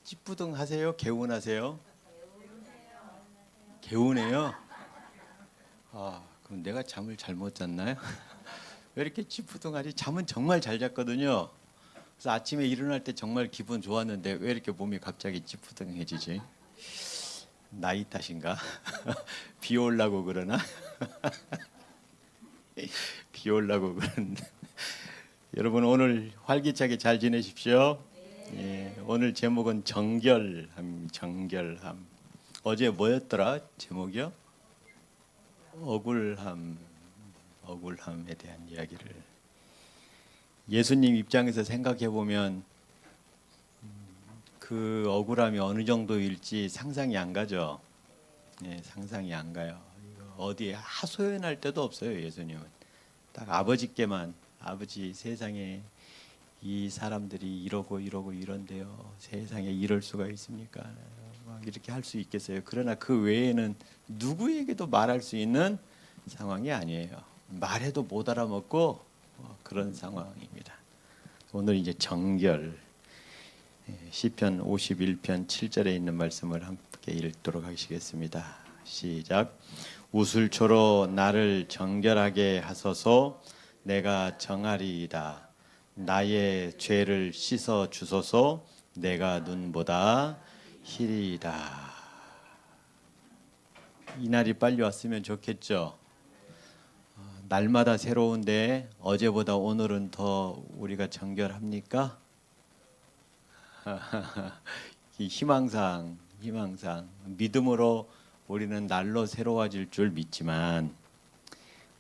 찌뿌둥 하세요? 개운하세요? 개운해요? 그럼 내가 잠을 잘못 잤나요? 왜 이렇게 찌뿌둥하지? 잠은 정말 잘 잤거든요. 그래서 아침에 일어날 때 정말 기분 좋았는데 왜 이렇게 몸이 갑자기 찌뿌둥해지지? 나이 탓인가? 비 올라고 그러나? 비 올라고 그러는데 여러분 오늘 활기차게 잘 지내십시오. 예, 오늘 제목은 정결함, 정결함. 어제 뭐였더라? 제목이요? 억울함, 억울함에 대한 이야기를. 예수님 입장에서 생각해 보면 그 억울함이 어느 정도일지 상상이 안 가죠. 예, 상상이 안 가요. 어디에 하소연할 데도 없어요. 예수님은 딱 아버지께만, 아버지 세상에 이 사람들이 이러고 이런데요. 세상에 이럴 수가 있습니까? 막 이렇게 할 수 있겠어요. 그러나 그 외에는 누구에게도 말할 수 있는 상황이 아니에요. 말해도 못 알아먹고 그런 상황입니다. 오늘 이제 정결 시편 51편 7절에 있는 말씀을 함께 읽도록 하시겠습니다. 시작. 우슬초로 나를 정결하게 하소서. 내가 정하리이다. 나의 죄를 씻어 주소서. 내가 눈보다 희리이다. 이 날이 빨리 왔으면 좋겠죠. 날마다 새로운데 어제보다 오늘은 더 우리가 정결합니까? 이 희망상 믿음으로 우리는 날로 새로워질 줄 믿지만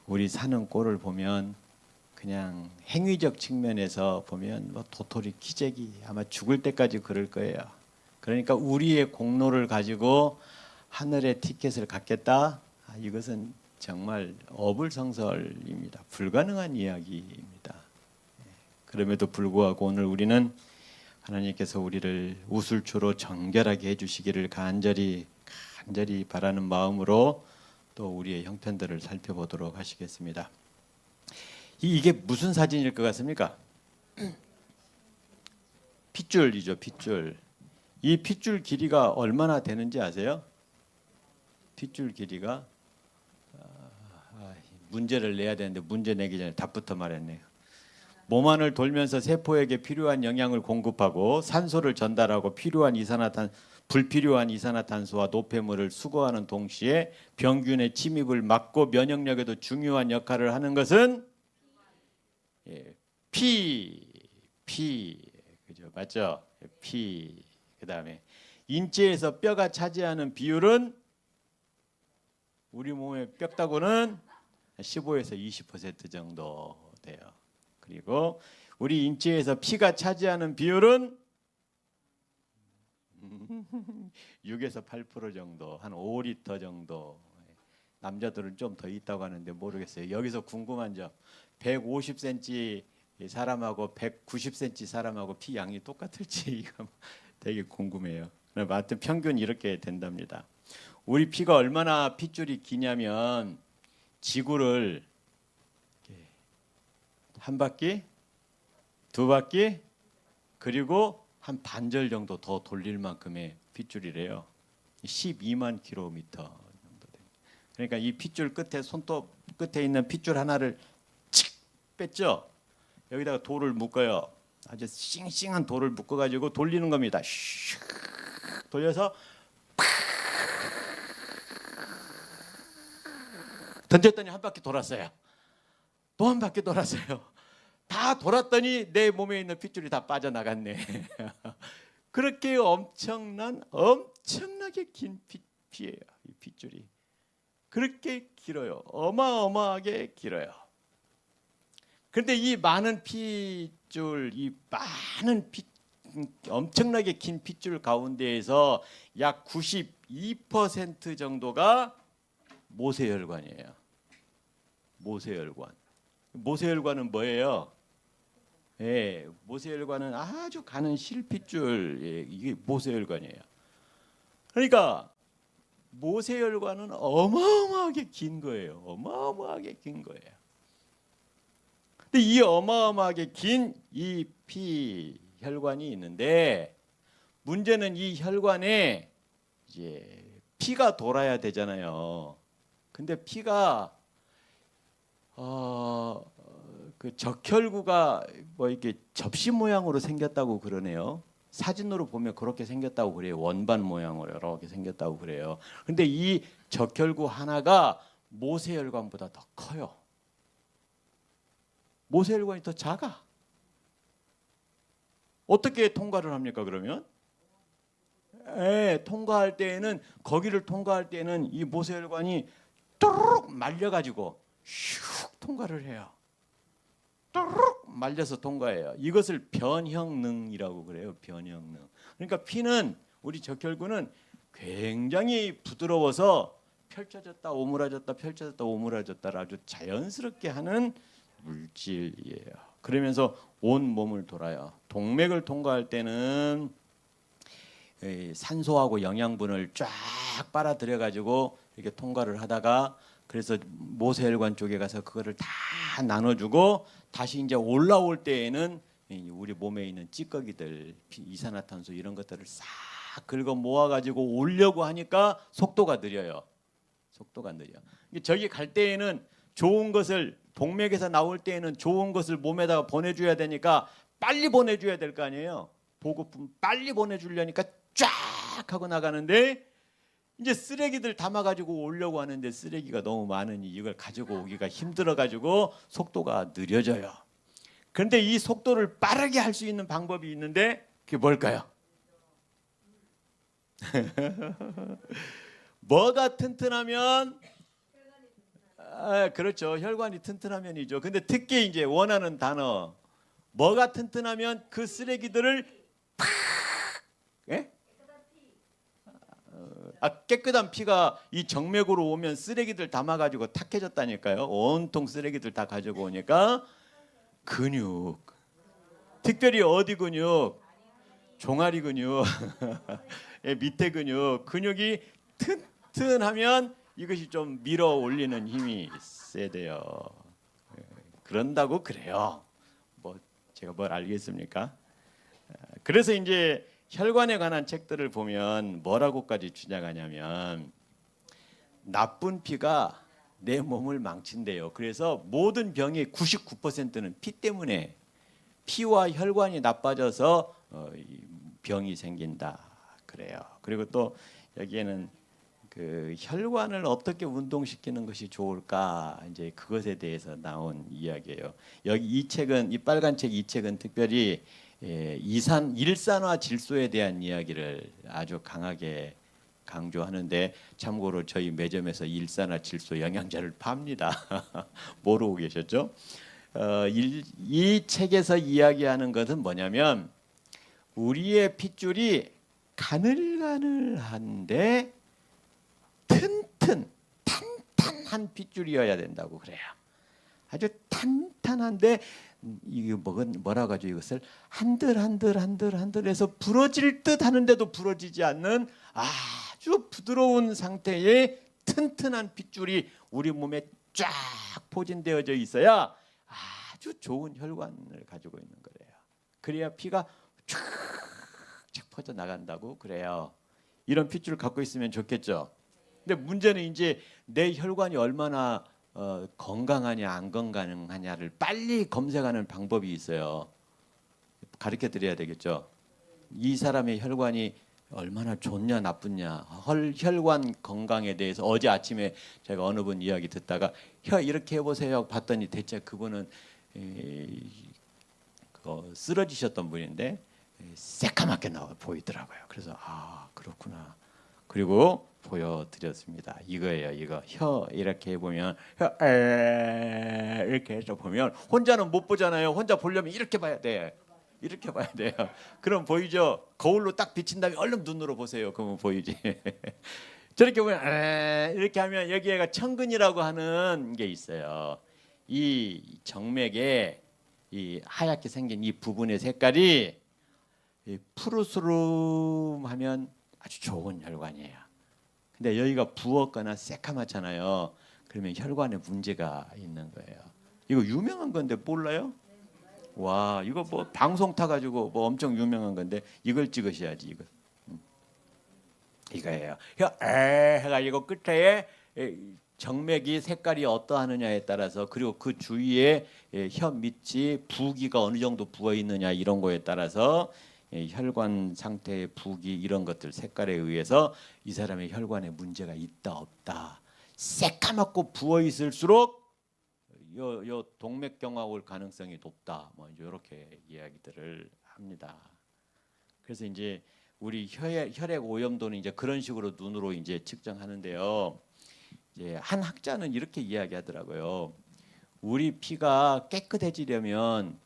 우리 사는 꼴을 보면 그냥 행위적 측면에서 보면 뭐 도토리 키재기 아마 죽을 때까지 그럴 거예요. 그러니까 우리의 공로를 가지고 하늘의 티켓을 갖겠다. 이것은 정말 어불성설입니다. 불가능한 이야기입니다. 그럼에도 불구하고 오늘 우리는 하나님께서 우리를 우슬초로 정결하게 해주시기를 간절히 바라는 마음으로 또 우리의 형편들을 살펴보도록 하시겠습니다. 이게 무슨 사진일 것 같습니까? 핏줄이죠, 핏줄. 이 핏줄 길이가 얼마나 되는지 아세요? 핏줄 길이가 문제를 내야 되는데 문제 내기 전에 답부터 말했네요. 몸 안을 돌면서 세포에게 필요한 영양을 공급하고 산소를 전달하고 불필요한 이산화탄소와 노폐물을 수거하는 동시에 병균의 침입을 막고 면역력에도 중요한 역할을 하는 것은 피, 그죠, 맞죠? 피. 그다음에 인체에서 뼈가 차지하는 비율은 우리 몸의 뼈다구는 15에서 20% 정도 돼요. 그리고 우리 인체에서 피가 차지하는 비율은 6에서 8% 정도, 한 5리터 정도. 남자들은 좀 더 있다고 하는데 모르겠어요. 여기서 궁금한 점, 150cm 사람하고 190cm 사람하고 피 양이 똑같을지 이거 되게 궁금해요. 하여튼 평균 이렇게 된답니다. 우리 피가 얼마나 핏줄이 기냐면 지구를 한 바퀴, 두 바퀴, 그리고 한 반절 정도 더 돌릴 만큼의 핏줄이래요. 12만 킬로미터 정도 됩니다. 그러니까 이 핏줄 끝에 손톱 끝에 있는 핏줄 하나를 칙 뺐죠. 여기다가 돌을 묶어요. 아주 싱싱한 돌을 묶어가지고 돌리는 겁니다. 슉 돌려서 던졌더니 한 바퀴 돌았어요. 또 한 바퀴 돌았어요. 다 돌았더니 내 몸에 있는 핏줄이 다 빠져나갔네. 그렇게 엄청나게 긴 피예요. 이 핏줄이 그렇게 길어요. 어마어마하게 길어요. 그런데 이 많은 핏줄, 엄청나게 긴 핏줄 가운데에서 약 92% 정도가 모세혈관이에요. 모세혈관. 모세혈관은 뭐예요? 예, 모세혈관은 아주 가는 실핏줄, 이게 모세혈관이에요. 그러니까 모세혈관은 어마어마하게 긴 거예요. 어마어마하게 긴 거예요. 근데 이 어마어마하게 긴 이 피혈관이 있는데 문제는 이 혈관에 이제 피가 돌아야 되잖아요. 근데 피가 그 적혈구가 뭐 이렇게 접시 모양으로 생겼다고 그러네요. 사진으로 보면 그렇게 생겼다고 그래요. 원반 모양으로 이렇게 생겼다고 그래요. 근데 이 적혈구 하나가 모세혈관보다 더 커요. 모세혈관이 더 작아. 어떻게 통과를 합니까, 그러면? 통과할 때에는, 거기를 통과할 때에는 이 모세혈관이 또르륵 말려가지고 슉 통과를 해요. 또르륵 말려서 통과해요. 이것을 변형능이라고 그래요. 변형능. 그러니까 피는, 우리 적혈구는 굉장히 부드러워서 펼쳐졌다 오므라졌다 펼쳐졌다 오므라졌다를 아주 자연스럽게 하는 물질이에요. 그러면서 온 몸을 돌아요. 동맥을 통과할 때는 산소하고 영양분을 쫙 빨아들여 가지고 이렇게 통과를 하다가, 그래서 모세혈관 쪽에 가서 그거를 다 나눠주고 다시 이제 올라올 때에는 우리 몸에 있는 찌꺼기들, 이산화탄소 이런 것들을 싹 긁어 모아 가지고 오려고 하니까 속도가 느려요. 속도가 느려. 저기 갈 때에는 좋은 것을, 동맥에서 나올 때에는 좋은 것을 몸에다가 보내줘야 되니까 빨리 보내줘야 될 거 아니에요. 보급품 빨리 보내주려니까 쫙 하고 나가는데, 이제 쓰레기들 담아가지고 오려고 하는데 쓰레기가 너무 많으니 이걸 가지고 오기가 힘들어가지고 속도가 느려져요. 그런데 이 속도를 빠르게 할 수 있는 방법이 있는데 그게 뭘까요? 뭐가 튼튼하면? 그렇죠. 혈관이 튼튼하면이죠. 근데 특히 이제 원하는 단어, 뭐가 튼튼하면 그 쓰레기들을 팍, 예? 깨끗한 피가 이 정맥으로 오면 쓰레기들 담아가지고 탁해졌다니까요. 온통 쓰레기들 다 가지고 오니까 근육, 특별히 어디 근육? 종아리 근육, 밑에 근육, 근육이 튼튼하면 이것이 좀 밀어 올리는 힘이 있어야 돼요. 그런다고 그래요. 뭐 제가 뭘 알겠습니까? 그래서 이제 혈관에 관한 책들을 보면 뭐라고까지 주장하냐면, 나쁜 피가 내 몸을 망친대요. 그래서 모든 병의 99%는 피 때문에, 피와 혈관이 나빠져서 병이 생긴다 그래요. 그리고 또 여기에는 그 혈관을 어떻게 운동시키는 것이 좋을까, 이제 그것에 대해서 나온 이야기예요. 여기 이 책은, 이 빨간 책, 이 책은 특별히 일산화 질소에 대한 이야기를 아주 강하게 강조하는데, 참고로 저희 매점에서 일산화 질소 영양제를 팝니다. 모르고 계셨죠? 이 책에서 이야기하는 것은 뭐냐면, 우리의 핏줄이 가늘가늘한데 탄탄한 핏줄이어야 된다고 그래요. 아주 탄탄한데, 이게 뭐라고 하죠? 이것을 한들한들해서 부러질 듯 하는데도 부러지지 않는 아주 부드러운 상태의 튼튼한 핏줄이 우리 몸에 쫙 포진되어져 있어야 아주 좋은 혈관을 가지고 있는 거래요. 그래야 피가 쫙 퍼져 나간다고 그래요. 이런 핏줄을 갖고 있으면 좋겠죠. 근데 문제는 이제 내 혈관이 얼마나 건강하냐 안 건강하냐를 빨리 검색하는 방법이 있어요. 가르쳐 드려야 되겠죠. 이 사람의 혈관이 얼마나 좋냐 나쁘냐, 혈관 건강에 대해서 어제 아침에 제가 어느 분 이야기 듣다가 이렇게 해보세요 봤더니 대체 그분은 쓰러지셨던 분인데 새까맣게 보이더라고요. 그래서 그렇구나. 그리고 보여드렸습니다. 이거예요. 이거 혀 이렇게 해보면, 이렇게 해서 보면 혼자는 못 보잖아요. 혼자 보려면 이렇게 봐야 돼. 이렇게 봐야 돼요. 그럼 보이죠? 거울로 딱 비친 다음에 얼른 눈으로 보세요. 그러면 보이지. 저렇게 보면 이렇게 하면 여기에가 청근이라고 하는 게 있어요. 이 정맥에 이 하얗게 생긴 이 부분의 색깔이 푸르스름하면 아주 좋은 혈관이에요. 근데 여기가 부었거나 새카맣잖아요. 그러면 혈관에 문제가 있는 거예요. 이거 유명한 건데 몰라요? 와, 이거 뭐 방송 타가지고 뭐 엄청 유명한 건데 이걸 찍으셔야지 이거. 이거예요. 해가지고 끝에 정맥이 색깔이 어떠하느냐에 따라서 그리고 그 주위에 혀 밑이 부기가 어느 정도 부어 있느냐 이런 거에 따라서 혈관 상태의 부기 이런 것들 색깔에 의해서 이 사람의 혈관에 문제가 있다 없다. 새까맣고 부어 있을수록 요 동맥경화 올 가능성이 높다. 뭐 이렇게 이야기들을 합니다. 그래서 이제 우리 혈액 오염도는 이제 그런 식으로 눈으로 이제 측정하는데요. 이제 한 학자는 이렇게 이야기하더라고요. 우리 피가 깨끗해지려면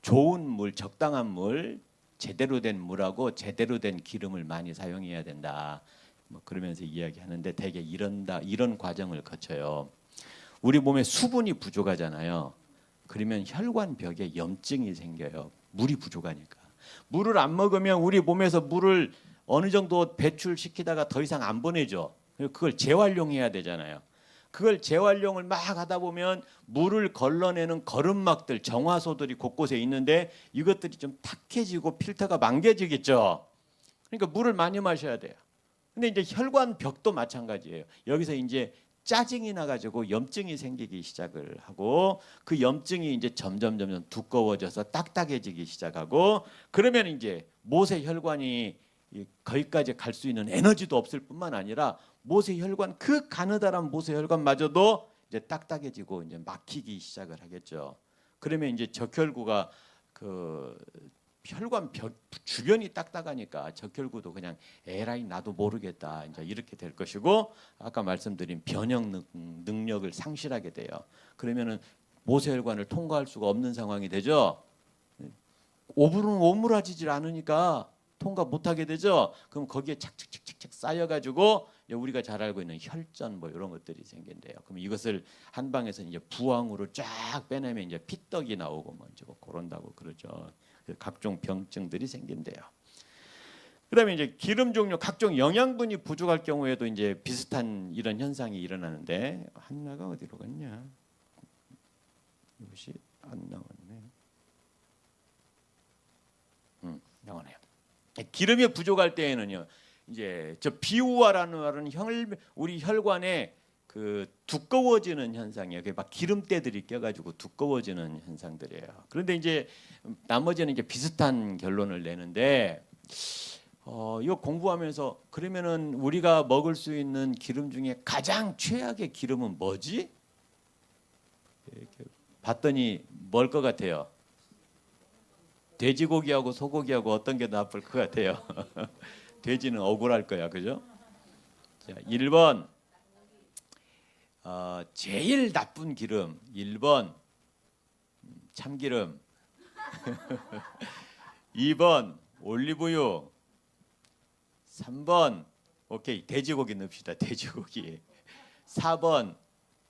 좋은 물, 적당한 물, 제대로 된 물하고 제대로 된 기름을 많이 사용해야 된다. 뭐 그러면서 이야기하는데 대개 이런 과정을 거쳐요. 우리 몸에 수분이 부족하잖아요. 그러면 혈관벽에 염증이 생겨요. 물이 부족하니까. 물을 안 먹으면 우리 몸에서 물을 어느 정도 배출시키다가 더 이상 안 보내죠. 그걸 재활용해야 되잖아요. 그걸 재활용을 막 하다 보면 물을 걸러내는 거름막들, 정화소들이 곳곳에 있는데 이것들이 좀 탁해지고 필터가 망개지겠죠. 그러니까 물을 많이 마셔야 돼요. 근데 이제 혈관벽도 마찬가지예요. 여기서 이제 짜증이 나가지고 염증이 생기기 시작을 하고 그 염증이 이제 점점 두꺼워져서 딱딱해지기 시작하고 그러면 이제 모세 혈관이 거기까지 갈 수 있는 에너지도 없을 뿐만 아니라 모세 혈관 그 가느다란 모세 혈관마저도 이제 딱딱해지고 이제 막히기 시작을 하겠죠. 그러면 이제 적혈구가 그 혈관 벽 주변이 딱딱하니까 적혈구도 그냥 에라이 나도 모르겠다 이제 이렇게 될 것이고 아까 말씀드린 변형 능력을 상실하게 돼요. 그러면은 모세혈관을 통과할 수가 없는 상황이 되죠. 오물은 오물아지질 않으니까 통과 못하게 되죠. 그럼 거기에 착착착착 쌓여가지고 우리가 잘 알고 있는 혈전 뭐 이런 것들이 생긴대요. 그럼 이것을 한 방에서 이제 부항으로 쫙 빼내면 이제 피떡이 나오고 뭐 이제 그런다고 그러죠. 각종 병증들이 생긴대요. 그다음에 이제 기름 종류, 각종 영양분이 부족할 경우에도 이제 비슷한 이런 현상이 일어나는데 하나가 어디로 갔냐? 이것이 안 나왔네. 나오네요. 기름이 부족할 때에는요, 이제 저 비우화라는 말은 우리 혈관에 그 두꺼워지는 현상이에요. 그게 막 기름때들이 껴가지고 두꺼워지는 현상들이에요. 그런데 이제 나머지는 이제 비슷한 결론을 내는데, 이거 공부하면서 그러면은 우리가 먹을 수 있는 기름 중에 가장 최악의 기름은 뭐지? 이렇게 봤더니 뭘 것 같아요? 돼지고기하고 소고기하고 어떤 게 나쁠 것 같아요? 돼지는 억울할 거야, 그죠? 자, 1번 제일 나쁜 기름 1번 참기름 2번 올리브유 3번 오케이 돼지고기 넣읍시다. 돼지고기 4번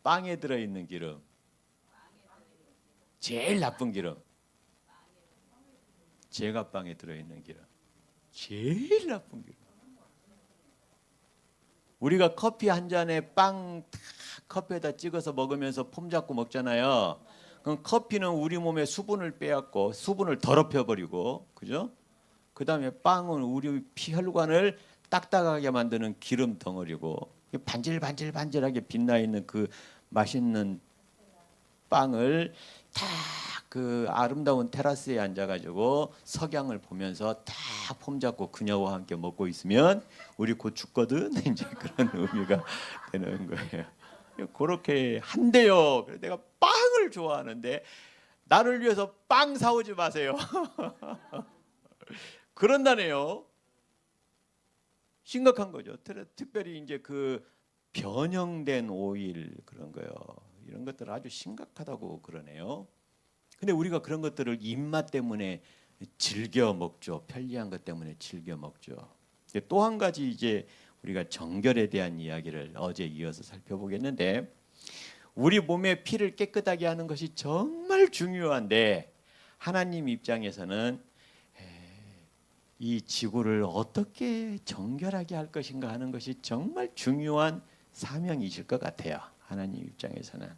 빵에 들어있는 기름 제일 나쁜 기름 제과빵에 들어있는 기름 제일 나쁜 기름 우리가 커피 한 잔에 빵 커피에다 찍어서 먹으면서 폼 잡고 먹잖아요. 그럼 커피는 우리 몸에 수분을 빼앗고 수분을 더럽혀 버리고 그죠? 그다음에 빵은 우리 피혈관을 딱딱하게 만드는 기름 덩어리고 반질반질반질하게 빛나 있는 그 맛있는 빵을 다 그 아름다운 테라스에 앉아가지고 석양을 보면서 다 폼 잡고 그녀와 함께 먹고 있으면 우리 곧 죽거든 이제 그런 의미가 되는 거예요. 그렇게 한대요. 그래서 내가 빵을 좋아하는데 나를 위해서 빵 사오지 마세요. 그런다네요. 심각한 거죠. 특별히 이제 그 변형된 오일 그런 거요. 이런 것들 아주 심각하다고 그러네요. 근데 우리가 그런 것들을 입맛 때문에 즐겨 먹죠. 편리한 것 때문에 즐겨 먹죠. 또 한 가지 이제 우리가 정결에 대한 이야기를 어제 이어서 살펴보겠는데 우리 몸의 피를 깨끗하게 하는 것이 정말 중요한데 하나님 입장에서는 이 지구를 어떻게 정결하게 할 것인가 하는 것이 정말 중요한 사명이실 것 같아요. 하나님 입장에서는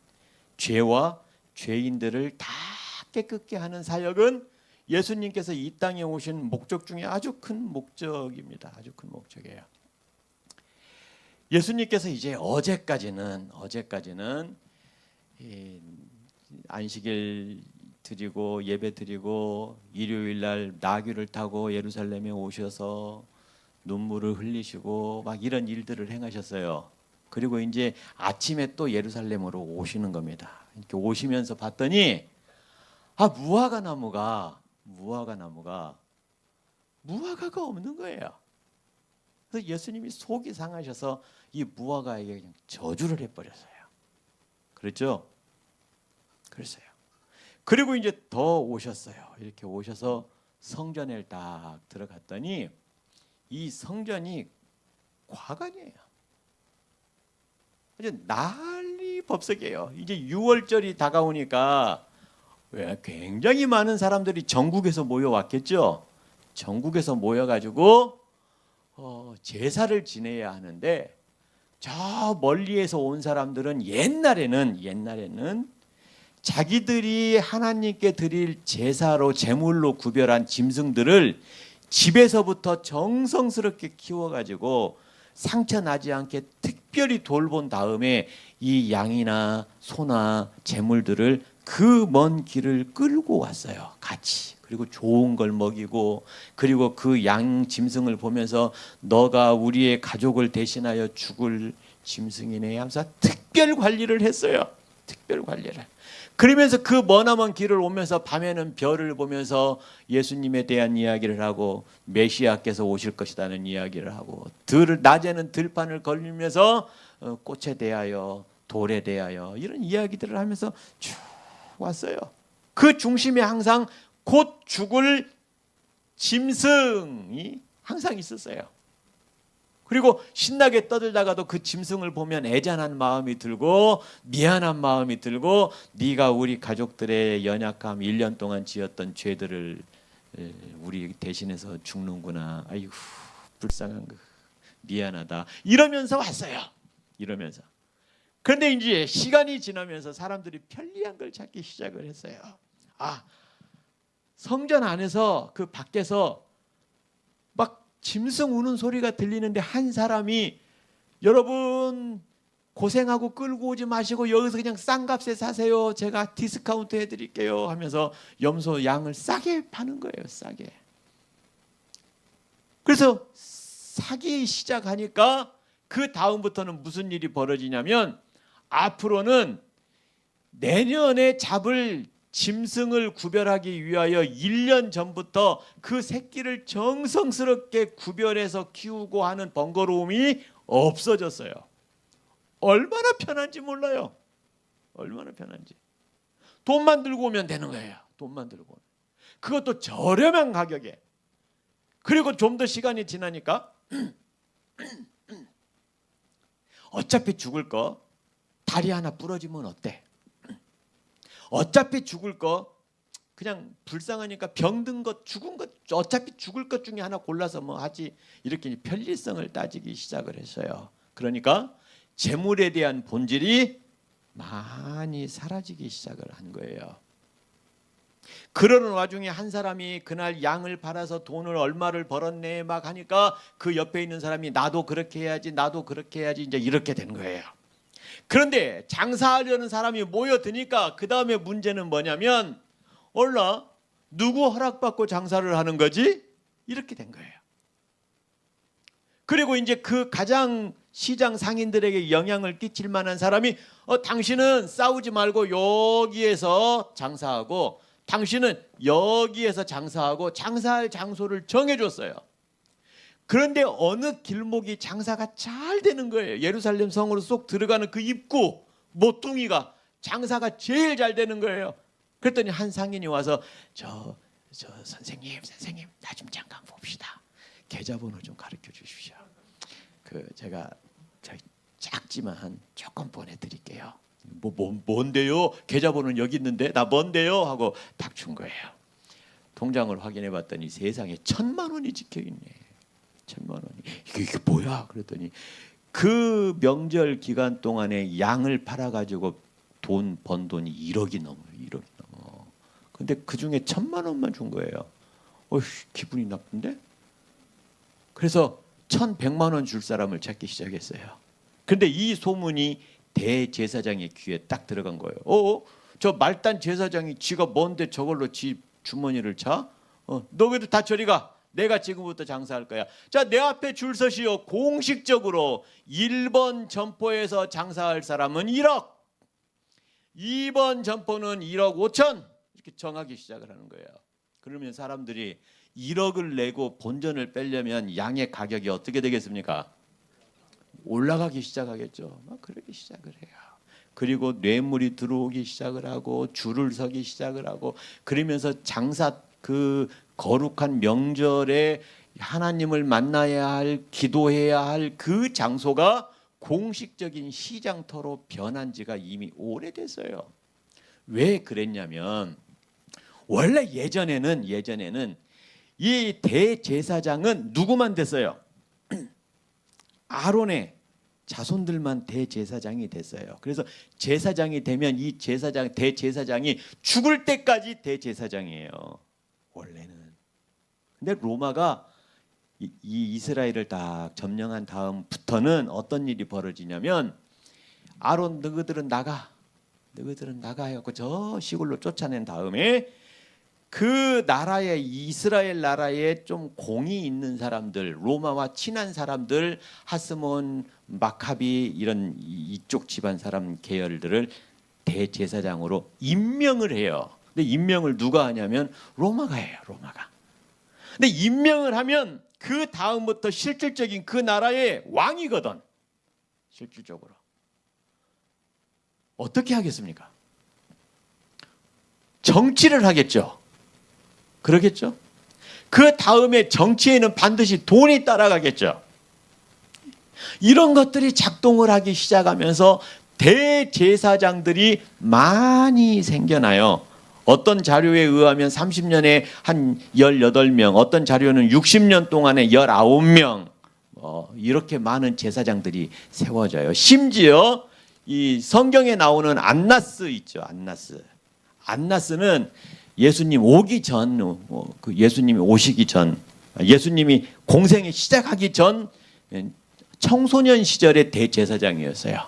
죄와 죄인들을 다 깨끗게 하는 사역은 예수님께서 이 땅에 오신 목적 중에 아주 큰 목적입니다. 아주 큰 목적이에요. 예수님께서 이제 어제까지는 이 안식일 드리고 예배 드리고 일요일 날 나귀를 타고 예루살렘에 오셔서 눈물을 흘리시고 막 이런 일들을 행하셨어요. 그리고 이제 아침에 또 예루살렘으로 오시는 겁니다. 이렇게 오시면서 봤더니 무화과 나무가 무화과가 없는 거예요. 그래서 예수님이 속이 상하셔서 이 무화과에게 그냥 저주를 해버렸어요. 그렇죠? 그랬어요. 그리고 이제 더 오셨어요. 이렇게 오셔서 성전에 딱 들어갔더니 이 성전이 과관이에요. 이제 난리 법석이에요. 이제 6월절이 다가오니까 굉장히 많은 사람들이 전국에서 모여왔겠죠. 전국에서 모여가지고 제사를 지내야 하는데 저 멀리에서 온 사람들은 옛날에는 자기들이 하나님께 드릴 제사로 제물로 구별한 짐승들을 집에서부터 정성스럽게 키워가지고 상처 나지 않게 특별히 돌본 다음에 이 양이나 소나 제물들을 그 먼 길을 끌고 왔어요. 같이. 그리고 좋은 걸 먹이고, 그리고 그 양 짐승을 보면서 너가 우리의 가족을 대신하여 죽을 짐승이네 하면서 특별 관리를 했어요. 특별 관리를. 그러면서 그 머나먼 길을 오면서 밤에는 별을 보면서 예수님에 대한 이야기를 하고 메시아께서 오실 것이라는 이야기를 하고, 낮에는 들판을 걸리면서 꽃에 대하여 돌에 대하여 이런 이야기들을 하면서 쭉 왔어요. 그 중심에 항상 곧 죽을 짐승이 항상 있었어요. 그리고 신나게 떠들다가도 그 짐승을 보면 애잔한 마음이 들고 미안한 마음이 들고, 네가 우리 가족들의 연약함 1년 동안 지었던 죄들을 우리 대신해서 죽는구나. 아이고 불쌍한 거 미안하다. 이러면서 왔어요. 이러면서. 그런데 이제 시간이 지나면서 사람들이 편리한 걸 찾기 시작을 했어요. 성전 안에서 그 밖에서 막 짐승 우는 소리가 들리는데 한 사람이 여러분 고생하고 끌고 오지 마시고 여기서 그냥 싼 값에 사세요. 제가 디스카운트 해드릴게요 하면서 염소 양을 싸게 파는 거예요. 싸게. 그래서 사기 시작하니까 그 다음부터는 무슨 일이 벌어지냐면, 앞으로는 내년에 잡을 짐승을 구별하기 위하여 1년 전부터 그 새끼를 정성스럽게 구별해서 키우고 하는 번거로움이 없어졌어요. 얼마나 편한지 몰라요. 얼마나 편한지. 돈만 들고 오면 되는 거예요. 돈만 들고 오면. 그것도 저렴한 가격에. 그리고 좀 더 시간이 지나니까 어차피 죽을 거 다리 하나 부러지면 어때? 어차피 죽을 거 그냥 불쌍하니까 병든 것 죽은 것 어차피 죽을 것 중에 하나 골라서 뭐 하지, 이렇게 편리성을 따지기 시작을 했어요. 그러니까 재물에 대한 본질이 많이 사라지기 시작을 한 거예요. 그러는 와중에 한 사람이 그날 양을 팔아서 돈을 얼마를 벌었네 막 하니까 그 옆에 있는 사람이 나도 그렇게 해야지 나도 그렇게 해야지 이제 이렇게 된 거예요. 그런데 장사하려는 사람이 모여드니까 그 다음에 문제는 뭐냐면, 얼라 누구 허락받고 장사를 하는 거지? 이렇게 된 거예요. 그리고 이제 그 가장 시장 상인들에게 영향을 끼칠 만한 사람이 당신은 싸우지 말고 여기에서 장사하고, 당신은 여기에서 장사하고, 장사할 장소를 정해줬어요. 그런데 어느 길목이 장사가 잘 되는 거예요. 예루살렘 성으로 쏙 들어가는 그 입구 모퉁이가 장사가 제일 잘 되는 거예요. 그랬더니 한 상인이 와서 저 선생님 나 좀 잠깐 봅시다. 계좌번호 좀 가르쳐 주십시오. 제가 작지만 조금 보내드릴게요. 뭔데요? 계좌번호는 여기 있는데 나 뭔데요? 하고 딱 준 거예요. 통장을 확인해 봤더니 세상에 1,000만 원이 찍혀 있네. 1,000만 원이. 이게 뭐야? 그랬더니 그 명절 기간 동안에 양을 팔아가지고 번 돈이 1억이 넘어요. 1억이 넘어. 근데 그 중에 1,000만 원만 준 거예요. 기분이 나쁜데? 그래서 1,100만 원 줄 사람을 찾기 시작했어요. 그런데 이 소문이 대제사장의 귀에 딱 들어간 거예요. 저 말단 제사장이 지가 뭔데 저걸로 지 주머니를 차? 너 그래도 다 저리 가. 내가 지금부터 장사할 거야. 자, 내 앞에 줄 서시오. 공식적으로 1번 점포에서 장사할 사람은 1억, 2번 점포는 1억 5천, 이렇게 정하기 시작을 하는 거예요. 그러면 사람들이 1억을 내고 본전을 빼려면 양의 가격이 어떻게 되겠습니까? 올라가기 시작하겠죠. 막 그러기 시작을 해요. 그리고 뇌물이 들어오기 시작을 하고 줄을 서기 시작을 하고, 그러면서 장사 그 거룩한 명절에 하나님을 만나야 할, 기도해야 할 그 장소가 공식적인 시장터로 변한 지가 이미 오래됐어요. 왜 그랬냐면, 원래 예전에는 이 대제사장은 누구만 됐어요? 아론의 자손들만 대제사장이 됐어요. 그래서 제사장이 되면 이 대제사장이 죽을 때까지 대제사장이에요, 원래는. 근데 로마가 이 이스라엘을 딱 점령한 다음부터는 어떤 일이 벌어지냐면, 아론 너희들은 나가 해갖고 저 시골로 쫓아낸 다음에 그 나라에, 이스라엘 나라에 좀 공이 있는 사람들, 로마와 친한 사람들, 하스몬, 마카비 이런 이쪽 집안 사람 계열들을 대제사장으로 임명을 해요. 근데 임명을 누가 하냐면 로마가 해요, 로마가. 근데 임명을 하면 그 다음부터 실질적인 그 나라의 왕이거든. 실질적으로 어떻게 하겠습니까? 정치를 하겠죠. 그러겠죠. 그 다음에 정치에는 반드시 돈이 따라가겠죠. 이런 것들이 작동을 하기 시작하면서 대제사장들이 많이 생겨나요. 어떤 자료에 의하면 30년에 한 18명, 어떤 자료는 60년 동안에 19명, 이렇게 많은 제사장들이 세워져요. 심지어 이 성경에 나오는 안나스 있죠. 안나스는 예수님 오기 전, 예수님이 오시기 전, 예수님이 공생에 시작하기 전 청소년 시절의 대제사장이었어요.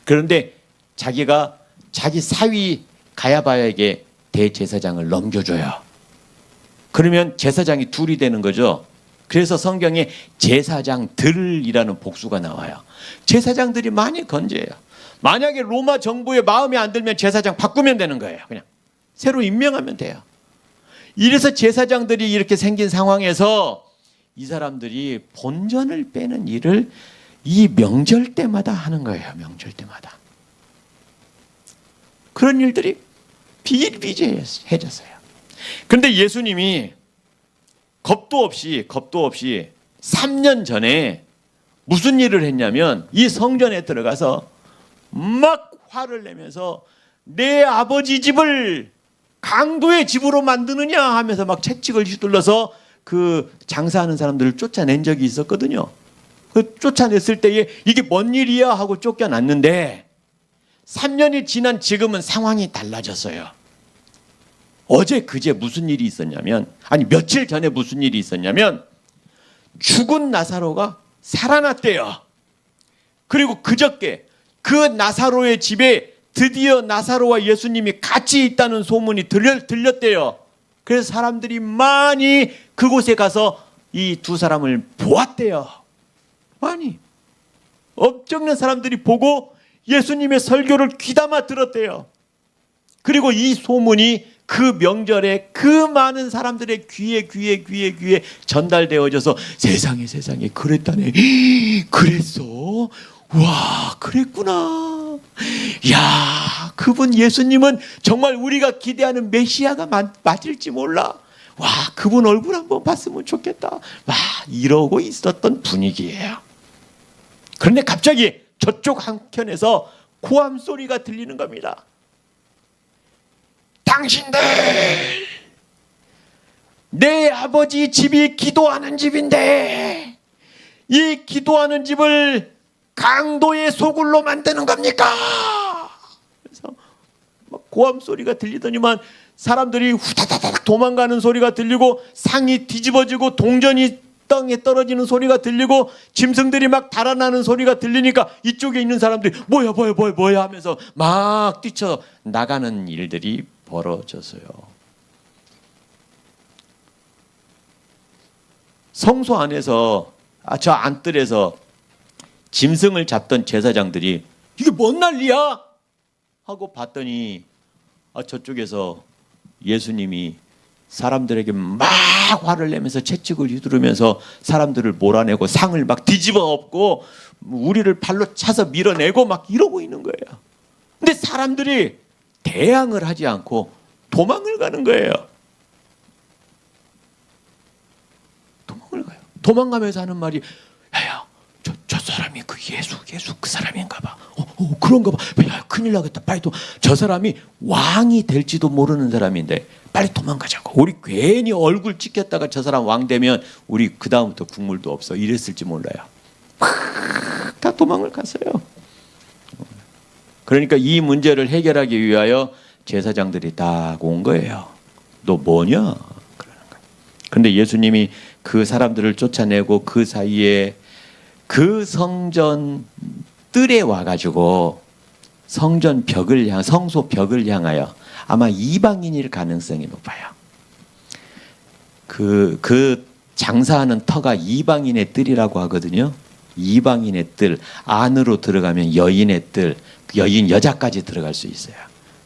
그런데 자기가 자기 사위 가야바에게 대제사장을 넘겨줘요. 그러면 제사장이 둘이 되는 거죠. 그래서 성경에 제사장들이라는 복수가 나와요. 제사장들이 많이 건재해요. 만약에 로마 정부에 마음에 안 들면 제사장 바꾸면 되는 거예요. 그냥 새로 임명하면 돼요. 이래서 제사장들이 이렇게 생긴 상황에서 이 사람들이 본전을 빼는 일을 이 명절 때마다 하는 거예요. 명절 때마다. 그런 일들이 비일비재해졌어요. 그런데 예수님이 겁도 없이 3년 전에 무슨 일을 했냐면, 이 성전에 들어가서 막 화를 내면서 내 아버지 집을 강도의 집으로 만드느냐 하면서 막 채찍을 휘둘러서 그 장사하는 사람들을 쫓아낸 적이 있었거든요. 그 쫓아냈을 때에 이게 뭔 일이야 하고 쫓겨났는데, 3년이 지난 지금은 상황이 달라졌어요. 어제 그제 무슨 일이 있었냐면, 며칠 전에 무슨 일이 있었냐면, 죽은 나사로가 살아났대요. 그리고 그저께 그 나사로의 집에 드디어 나사로와 예수님이 같이 있다는 소문이 들렸대요. 그래서 사람들이 많이 그곳에 가서 이 두 사람을 보았대요. 많이. 엄청난 사람들이 보고 예수님의 설교를 귀담아 들었대요. 그리고 이 소문이 그 명절에 그 많은 사람들의 귀에 전달되어져서 세상에 그랬다네. 그랬어? 와, 그랬구나. 야, 그분 예수님은 정말 우리가 기대하는 메시아가 맞을지 몰라. 와, 그분 얼굴 한번 봤으면 좋겠다. 와, 이러고 있었던 분위기예요. 그런데 갑자기 저쪽 한켠에서 고함 소리가 들리는 겁니다. 당신들, 내 아버지 집이 기도하는 집인데 이 기도하는 집을 강도의 소굴로 만드는 겁니까? 그래서 막 고함 소리가 들리더니만 사람들이 후다다닥 도망가는 소리가 들리고 상이 뒤집어지고 동전이 땅에 떨어지는 소리가 들리고 짐승들이 막 달아나는 소리가 들리니까 이쪽에 있는 사람들이 뭐야 하면서 막 뛰쳐 나가는 일들이 벌어졌어요. 성소 안에서 저 안뜰에서 짐승을 잡던 제사장들이 이게 뭔 난리야 하고 봤더니 저쪽에서 예수님이 사람들에게 막 화를 내면서 채찍을 휘두르면서 사람들을 몰아내고 상을 막 뒤집어 엎고 우리를 발로 차서 밀어내고 막 이러고 있는 거예요. 근데 사람들이 대항을 하지 않고 도망을 가는 거예요. 도망을 가요. 도망가면서 하는 말이 야, 저 사람이 그 예수 그 사람인가 봐. 그런가 봐. 야, 큰일 나겠다. 빨리 저 사람이 왕이 될지도 모르는 사람인데 빨리 도망가자고. 우리 괜히 얼굴 찍혔다가 저 사람 왕 되면 우리 그 다음부터 국물도 없어. 이랬을지 몰라요. 다 도망을 갔어요. 그러니까 이 문제를 해결하기 위하여 제사장들이 딱 온 거예요. 너 뭐냐? 그런데 예수님이 그 사람들을 쫓아내고 그 사이에 그 성전 뜰에 와가지고 성전 벽을 성소 벽을 향하여 아마 이방인일 가능성이 높아요. 그 장사하는 터가 이방인의 뜰이라고 하거든요. 이방인의 뜰 안으로 들어가면 여인의 뜰, 여인 여자까지 들어갈 수 있어요.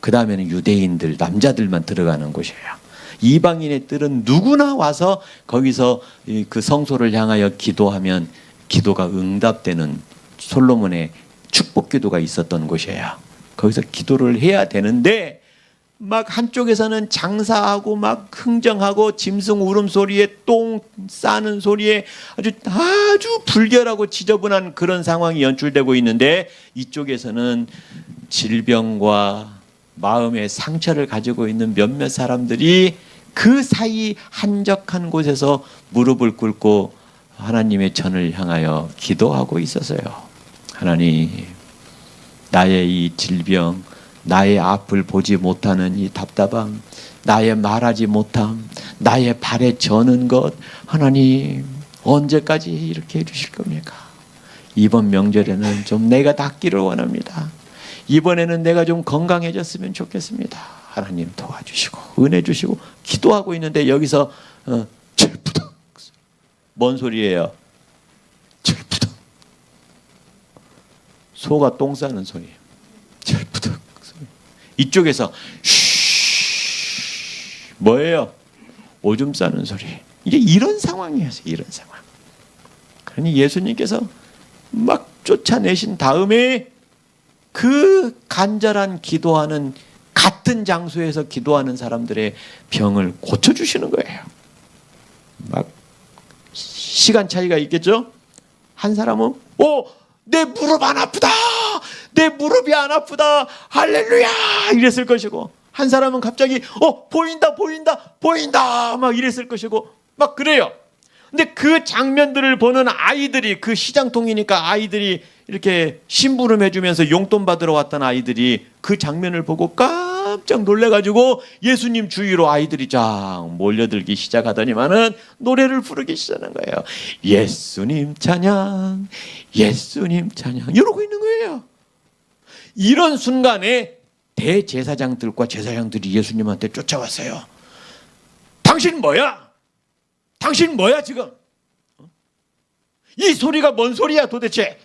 그 다음에는 유대인들 남자들만 들어가는 곳이에요. 이방인의 뜰은 누구나 와서 거기서 그 성소를 향하여 기도하면 기도가 응답되는 솔로몬의 축복 기도가 있었던 곳이에요. 거기서 기도를 해야 되는데 막 한쪽에서는 장사하고 막 흥정하고 짐승 울음소리에 똥 싸는 소리에 아주 불결하고 지저분한 그런 상황이 연출되고 있는데 이쪽에서는 질병과 마음의 상처를 가지고 있는 몇몇 사람들이 그 사이 한적한 곳에서 무릎을 꿇고 하나님의 전을 향하여 기도하고 있었어요. 하나님, 나의 이 질병, 나의 앞을 보지 못하는 이 답답함, 나의 말하지 못함, 나의 발에 저는 것, 하나님 언제까지 이렇게 해주실 겁니까? 이번 명절에는 좀 내가 낫기를 원합니다. 이번에는 내가 좀 건강해졌으면 좋겠습니다. 하나님 도와주시고 은혜 주시고 기도하고 있는데 여기서 철푸덕. 뭔 소리예요? 철푸덕. 소가 똥 싸는 소리예요. 철푸덕. 이쪽에서 쉬 뭐예요? 오줌 싸는 소리. 이게 이런 상황이었어요. 이런 상황. 그러니 예수님께서 막 쫓아내신 다음에 그 간절한 기도하는 같은 장소에서 기도하는 사람들의 병을 고쳐주시는 거예요. 막 시간 차이가 있겠죠? 한 사람은 내 무릎 안 아프다. 내 무릎이 안 아프다. 할렐루야 이랬을 것이고 한 사람은 갑자기 보인다 막 이랬을 것이고 막 그래요. 근데 그 장면들을 보는 아이들이 그 시장통이니까 아이들이 이렇게 심부름 해주면서 용돈 받으러 왔던 아이들이 그 장면을 보고 깜짝 놀래가지고 예수님 주위로 아이들이 쫙 몰려들기 시작하더니만은 노래를 부르기 시작하는 거예요. 예수님 찬양, 예수님 찬양 이러고 있는 거예요. 이런 순간에 대제사장들과 제사장들이 예수님한테 쫓아왔어요. 당신 뭐야? 당신 뭐야 지금? 이 소리가 뭔 소리야 도대체?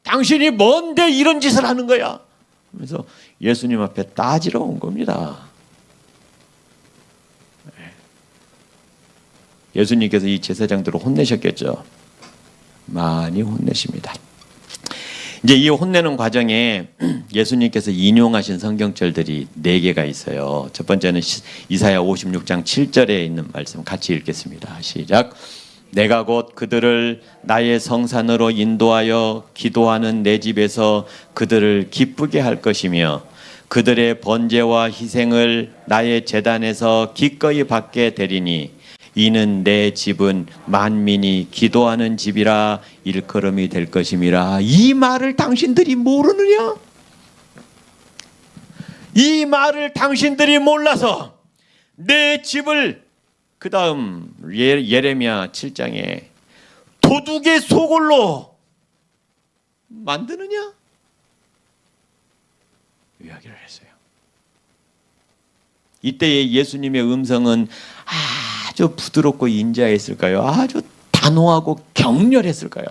당신이 뭔데 이런 짓을 하는 거야? 그래서 예수님 앞에 따지러 온 겁니다. 예수님께서 이 제사장들을 혼내셨겠죠. 많이 혼내십니다. 이제 이 혼내는 과정에 예수님께서 인용하신 성경절들이 4개가 있어요. 첫 번째는 이사야 56장 7절에 있는 말씀 같이 읽겠습니다. 시작. 내가 곧 그들을 나의 성산으로 인도하여 기도하는 내 집에서 그들을 기쁘게 할 것이며 그들의 번제와 희생을 나의 제단에서 기꺼이 받게 되리니 이는 내 집은 만민이 기도하는 집이라 일컬음이 될 것임이라. 이 말을 당신들이 모르느냐? 이 말을 당신들이 몰라서 내 집을 그 다음 예레미야 7장에 도둑의 소굴로 만드느냐? 이야기를 했어요. 이때의 예수님의 음성은 아주 부드럽고 인자했을까요? 아주 단호하고 격렬했을까요?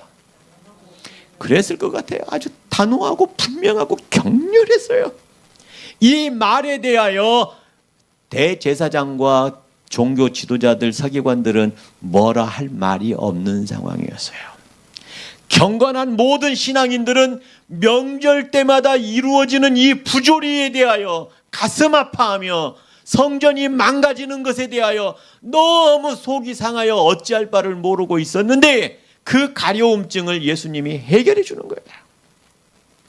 그랬을 것 같아요. 아주 단호하고 분명하고 격렬했어요. 이 말에 대하여 대제사장과 종교 지도자들, 서기관들은 뭐라 할 말이 없는 상황이었어요. 경건한 모든 신앙인들은 명절 때마다 이루어지는 이 부조리에 대하여 가슴 아파하며 성전이 망가지는 것에 대하여 너무 속이 상하여 어찌할 바를 모르고 있었는데 그 가려움증을 예수님이 해결해 주는 거예요.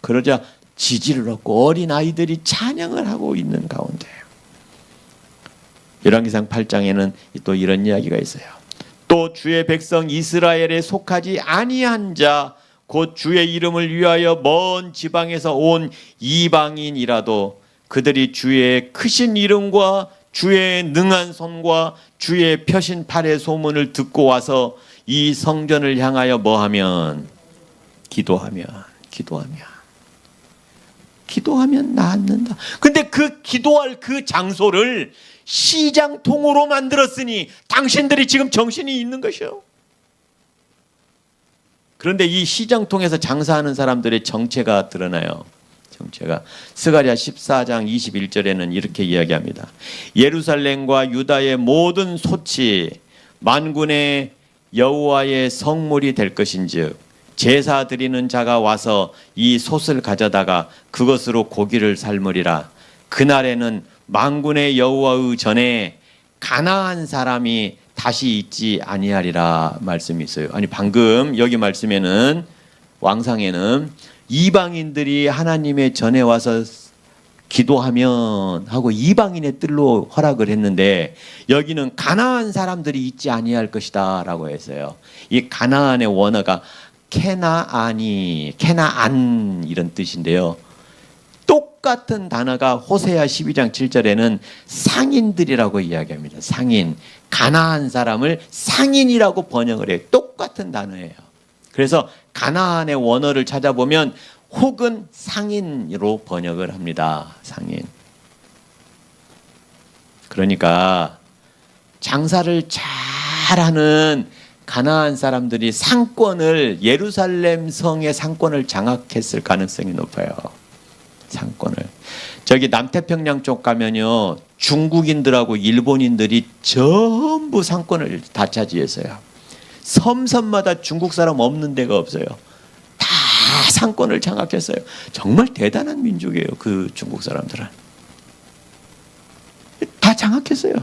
그러자 지지를 얻고 어린아이들이 찬양을 하고 있는 가운데 열왕기상 8장에는 또 이런 이야기가 있어요. 또 주의 백성 이스라엘에 속하지 아니한 자 곧 주의 이름을 위하여 먼 지방에서 온 이방인이라도 그들이 주의 크신 이름과 주의 능한 손과 주의 펴신 팔의 소문을 듣고 와서 이 성전을 향하여 뭐하면 기도하면 낫는다. 근데 그 기도할 그 장소를 시장통으로 만들었으니 당신들이 지금 정신이 있는 것이요. 그런데 이 시장통에서 장사하는 사람들의 정체가 드러나요. 정체가 스가랴 14장 21절에는 이렇게 이야기합니다. 예루살렘과 유다의 모든 솥이 만군의 여호와의 성물이 될 것인즉 제사 드리는 자가 와서 이 솥을 가져다가 그것으로 고기를 삶으리라. 그날에는 만군의 여호와의 전에 가나안 사람이 다시 있지 아니하리라 말씀이 있어요. 아니 방금 여기 말씀에는 왕상에는 이방인들이 하나님의 전에 와서 기도하면 하고 이방인의 뜰로 허락을 했는데 여기는 가나안 사람들이 있지 아니할 것이다 라고 했어요. 이 가나안의 원어가 케나안 이런 뜻인데요. 똑같은 단어가 호세아 12장 7절에는 상인들이라고 이야기합니다. 상인, 가나안 사람을 상인이라고 번역을 해요. 똑같은 단어예요. 그래서 가나안의 원어를 찾아보면 혹은 상인으로 번역을 합니다. 상인. 그러니까 장사를 잘하는 가나안 사람들이 상권을 예루살렘 성의 상권을 장악했을 가능성이 높아요. 상권을. 저기 남태평양 쪽 가면요 중국인들하고 일본인들이 전부 상권을 다 차지했어요. 섬마다 중국 사람 없는 데가 없어요. 다 상권을 장악했어요. 정말 대단한 민족이에요. 그 중국 사람들은 다 장악했어요.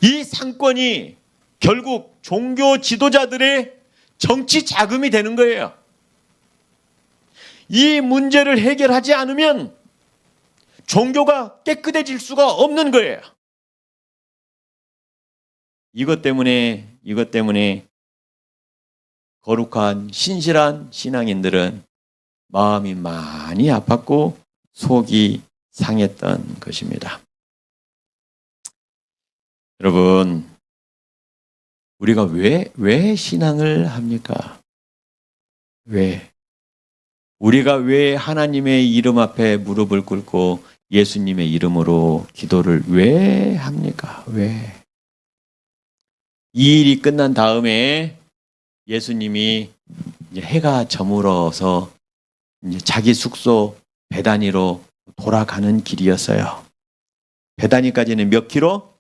이 상권이 결국 종교 지도자들의 정치 자금이 되는 거예요. 이 문제를 해결하지 않으면 종교가 깨끗해질 수가 없는 거예요. 이것 때문에 거룩한 신실한 신앙인들은 마음이 많이 아팠고 속이 상했던 것입니다. 여러분, 우리가 왜 신앙을 합니까? 우리가 왜 하나님의 이름 앞에 무릎을 꿇고 예수님의 이름으로 기도를 왜 합니까? 이 일이 끝난 다음에 예수님이 이제 해가 저물어서 이제 자기 숙소 베다니로 돌아가는 길이었어요. 베다니까지는 몇 킬로?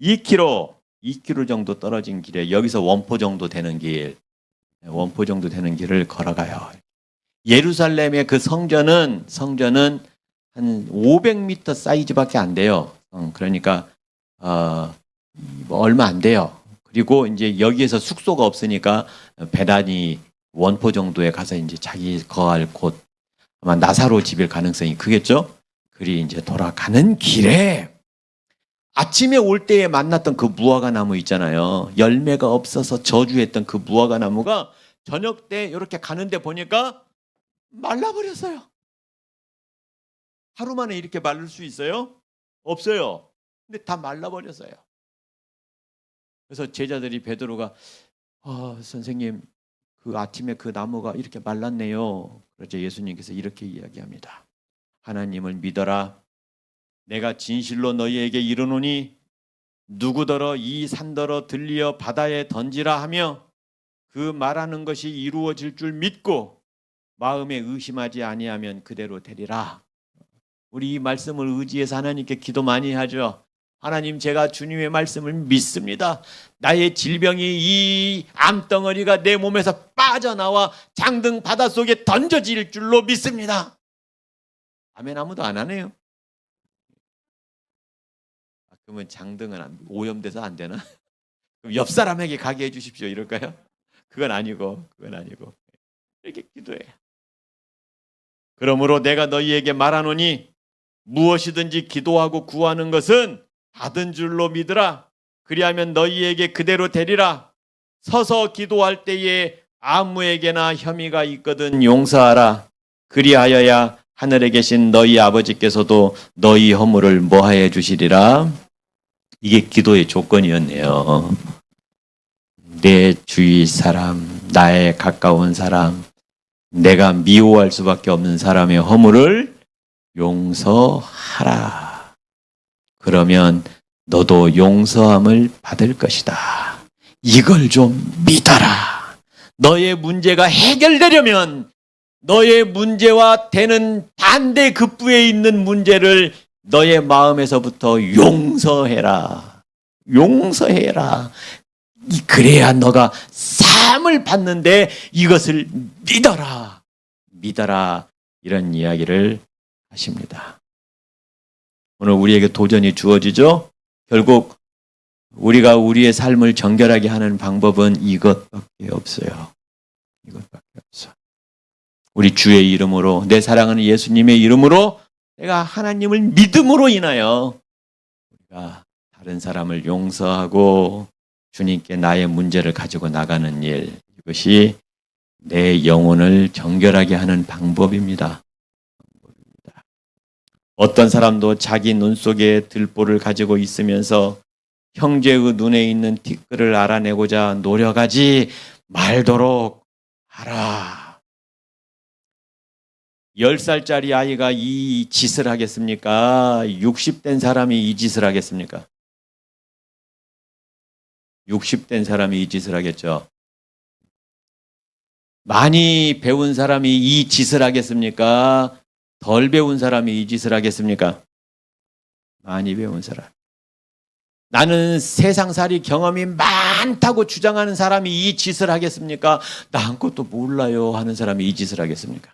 2킬로 정도 떨어진 길에 여기서 원포 정도 되는 길을 걸어가요. 예루살렘의 그 성전은 한 500m 사이즈밖에 안 돼요. 그러니까 얼마 안 돼요. 그리고 이제 여기에서 숙소가 없으니까 베다니 원포 정도에 가서 이제 자기 거할 곳 아마 나사로 집일 가능성이 크겠죠. 그리 이제 돌아가는 길에 아침에 올 때에 만났던 그 무화과 나무 있잖아요. 열매가 없어서 저주했던 그 무화과 나무가 저녁 때 이렇게 가는데 보니까 말라버렸어요. 하루 만에 이렇게 마를 수 있어요? 없어요. 근데 다 말라버렸어요. 그래서 제자들이 베드로가 선생님 그 아침에 그 나무가 이렇게 말랐네요. 그러자 예수님께서 이렇게 이야기합니다. 하나님을 믿어라. 내가 진실로 너희에게 이르노니 누구더러 이 산더러 들리어 바다에 던지라 하며 그 말하는 것이 이루어질 줄 믿고 마음에 의심하지 아니하면 그대로 되리라. 우리 이 말씀을 의지해서 하나님께 기도 많이 하죠. 하나님, 제가 주님의 말씀을 믿습니다. 나의 질병이 이 암덩어리가 내 몸에서 빠져나와 장등 바닷속에 던져질 줄로 믿습니다. 아멘. 아무도 안 하네요. 그러면 장등은 오염돼서 안 되나? 그럼 옆 사람에게 가게 해주십시오 이럴까요? 그건 아니고 이렇게 기도해요. 그러므로 내가 너희에게 말하노니 무엇이든지 기도하고 구하는 것은 받은 줄로 믿으라. 그리하면 너희에게 그대로 되리라. 서서 기도할 때에 아무에게나 혐의가 있거든 용서하라. 그리하여야 하늘에 계신 너희 아버지께서도 너희 허물을 모하여 주시리라. 이게 기도의 조건이었네요. 내 주위 사람, 나의 가까운 사람, 내가 미워할 수밖에 없는 사람의 허물을 용서하라. 그러면 너도 용서함을 받을 것이다. 이걸 좀 믿어라. 너의 문제가 해결되려면 너의 문제와 되는 반대급부에 있는 문제를 너의 마음에서부터 용서해라. 용서해라. 그래야 너가 사함을 받는데 이것을 믿어라. 믿어라. 이런 이야기를 하십니다. 오늘 우리에게 도전이 주어지죠. 결국 우리가 우리의 삶을 정결하게 하는 방법은 이것밖에 없어요. 이것밖에 없어. 우리 주의 이름으로, 내 사랑하는 예수님의 이름으로 내가 하나님을 믿음으로 인하여 우리가 다른 사람을 용서하고 주님께 나의 문제를 가지고 나가는 일, 이것이 내 영혼을 정결하게 하는 방법입니다. 어떤 사람도 자기 눈 속에 들보를 가지고 있으면서 형제의 눈에 있는 티끌을 알아내고자 노력하지 말도록 하라. 10살짜리 아이가 이 짓을 하겠습니까? 60된 사람이 이 짓을 하겠습니까? 60된 사람이 이 짓을 하겠죠. 많이 배운 사람이 이 짓을 하겠습니까? 덜 배운 사람이 이 짓을 하겠습니까? 많이 배운 사람. 나는 세상살이 경험이 많다고 주장하는 사람이 이 짓을 하겠습니까? 나 아무것도 몰라요 하는 사람이 이 짓을 하겠습니까?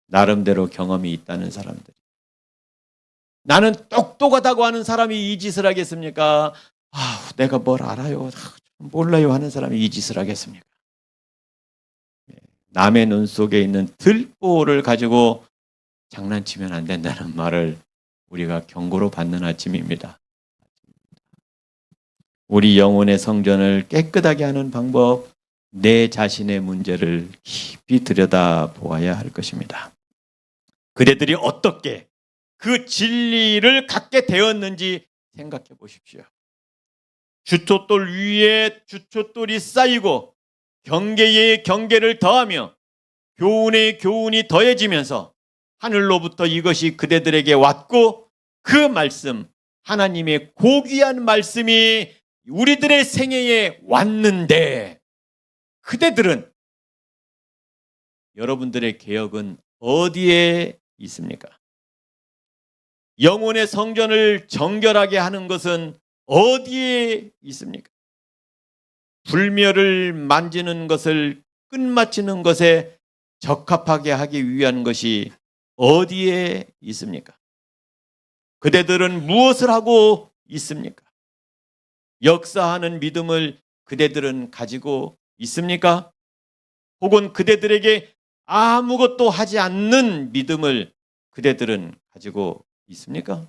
나름대로 경험이 있다는 사람들. 나는 똑똑하다고 하는 사람이 이 짓을 하겠습니까? 내가 뭘 알아요, 몰라요 하는 사람이 이 짓을 하겠습니까? 남의 눈 속에 있는 들보를 가지고 장난치면 안 된다는 말을 우리가 경고로 받는 아침입니다. 우리 영혼의 성전을 깨끗하게 하는 방법, 내 자신의 문제를 깊이 들여다보아야 할 것입니다. 그대들이 어떻게 그 진리를 갖게 되었는지 생각해 보십시오. 주춧돌 위에 주춧돌이 쌓이고 경계에 경계를 더하며 교훈에 교훈이 더해지면서 하늘로부터 이것이 그대들에게 왔고 그 말씀, 하나님의 고귀한 말씀이 우리들의 생애에 왔는데 그대들은, 여러분들의 개혁은 어디에 있습니까? 영혼의 성전을 정결하게 하는 것은 어디에 있습니까? 불멸을 만지는 것을 끝마치는 것에 적합하게 하기 위한 것이 어디에 있습니까? 그대들은 무엇을 하고 있습니까? 역사하는 믿음을 그대들은 가지고 있습니까? 혹은 그대들에게 아무것도 하지 않는 믿음을 그대들은 가지고 있습니까?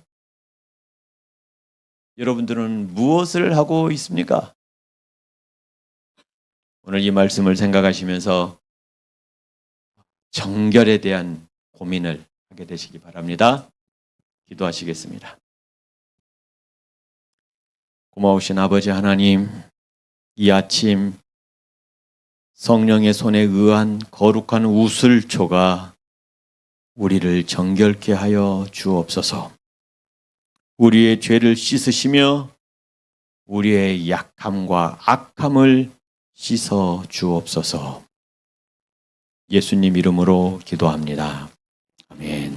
여러분들은 무엇을 하고 있습니까? 오늘 이 말씀을 생각하시면서 정결에 대한 고민을 하게 되시기 바랍니다. 기도하시겠습니다. 고마우신 아버지 하나님, 이 아침 성령의 손에 의한 거룩한 우슬초가 우리를 정결케 하여 주옵소서. 우리의 죄를 씻으시며 우리의 약함과 악함을 씻어 주옵소서. 예수님 이름으로 기도합니다. 아멘.